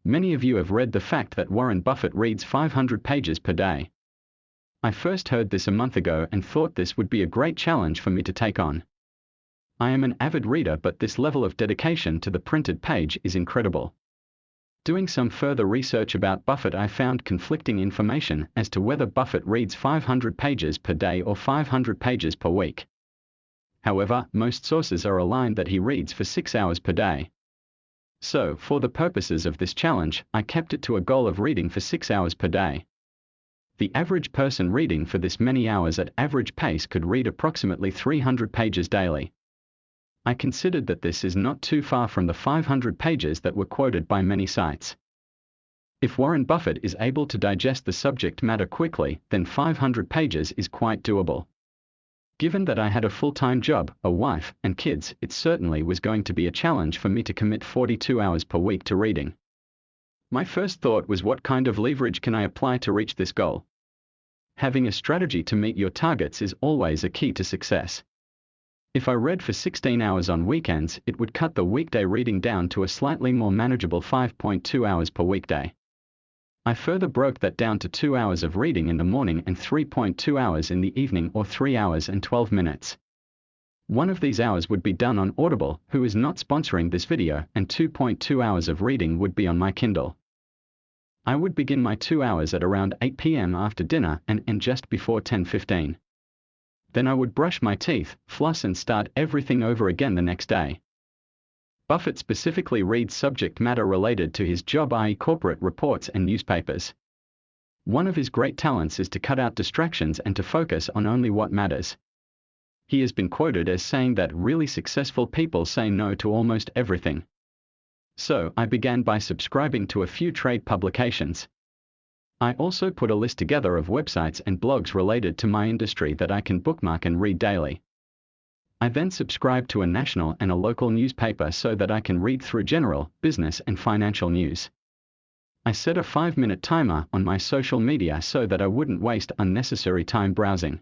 Many of you have read the fact that Warren Buffett reads 500 pages per day. I first heard this a month ago and thought this would be a great challenge for me to take on. I am an avid reader, but this level of dedication to the printed page is incredible. Doing some further research about Buffett, I found conflicting information as to whether Buffett reads 500 pages per day or 500 pages per week. However, most sources are aligned that he reads for 6 hours per day. So, for the purposes of this challenge, I kept it to a goal of reading for 6 hours per day. The average person reading for this many hours at average pace could read approximately 300 pages daily. I considered that this is not too far from the 500 pages that were quoted by many sites. If Warren Buffett is able to digest the subject matter quickly, then 500 pages is quite doable. Given that I had a full-time job, a wife, and kids, it certainly was going to be a challenge for me to commit 42 hours per week to reading. My first thought was, what kind of leverage can I apply to reach this goal? Having a strategy to meet your targets is always a key to success. If I read for 16 hours on weekends, it would cut the weekday reading down to a slightly more manageable 5.2 hours per weekday. I further broke that down to 2 hours of reading in the morning and 3.2 hours in the evening, or 3 hours and 12 minutes. One of these hours would be done on Audible, who is not sponsoring this video, and 2.2 hours of reading would be on my Kindle. I would begin my 2 hours at around 8 p.m. after dinner and end just before 10:15. Then I would brush my teeth, floss, and start everything over again the next day. Buffett specifically reads subject matter related to his job, i.e. corporate reports and newspapers. One of his great talents is to cut out distractions and to focus on only what matters. He has been quoted as saying that really successful people say no to almost everything. So, I began by subscribing to a few trade publications. I also put a list together of websites and blogs related to my industry that I can bookmark and read daily. I then subscribe to a national and a local newspaper so that I can read through general, business, and financial news. I set a 5-minute timer on my social media so that I wouldn't waste unnecessary time browsing.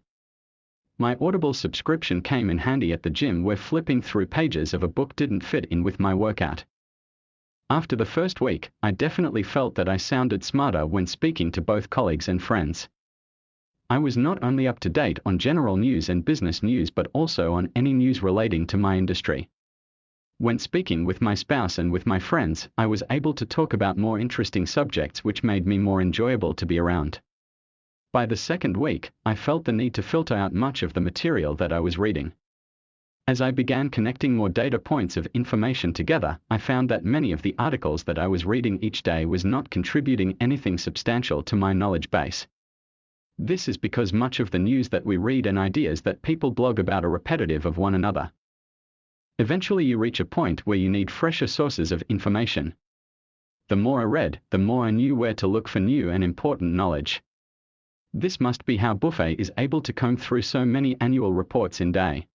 My Audible subscription came in handy at the gym, where flipping through pages of a book didn't fit in with my workout. After the first week, I definitely felt that I sounded smarter when speaking to both colleagues and friends. I was not only up to date on general news and business news, but also on any news relating to my industry. When speaking with my spouse and with my friends, I was able to talk about more interesting subjects, which made me more enjoyable to be around. By the second week, I felt the need to filter out much of the material that I was reading. As I began connecting more data points of information together, I found that many of the articles that I was reading each day was not contributing anything substantial to my knowledge base. This is because much of the news that we read and ideas that people blog about are repetitive of one another. Eventually you reach a point where you need fresher sources of information. The more I read, the more I knew where to look for new and important knowledge. This must be how Buffett is able to comb through so many annual reports in a day.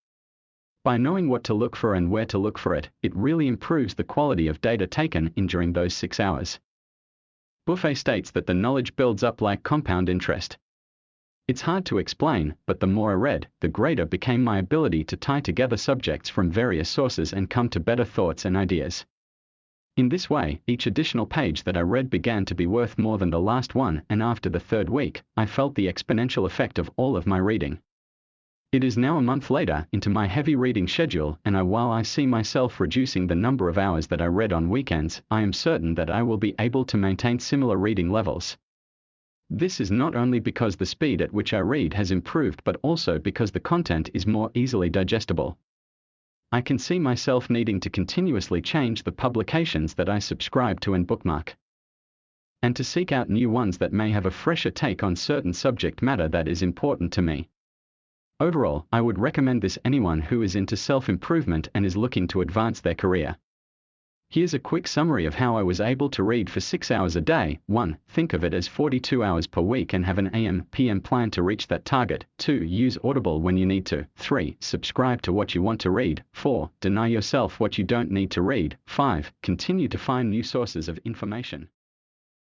By knowing what to look for and where to look for it, it really improves the quality of data taken in during those 6 hours. Buffett states that the knowledge builds up like compound interest. It's hard to explain, but the more I read, the greater became my ability to tie together subjects from various sources and come to better thoughts and ideas. In this way, each additional page that I read began to be worth more than the last one, and after the third week, I felt the exponential effect of all of my reading. It is now a month later into my heavy reading schedule, and while I see myself reducing the number of hours that I read on weekends, I am certain that I will be able to maintain similar reading levels. This is not only because the speed at which I read has improved, but also because the content is more easily digestible. I can see myself needing to continuously change the publications that I subscribe to and bookmark, and to seek out new ones that may have a fresher take on certain subject matter that is important to me. Overall, I would recommend this anyone who is into self-improvement and is looking to advance their career. Here's a quick summary of how I was able to read for 6 hours a day. 1. Think of it as 42 hours per week and have an AM/PM plan to reach that target. 2. Use Audible when you need to. 3. Subscribe to what you want to read. 4. Deny yourself what you don't need to read. 5. Continue to find new sources of information.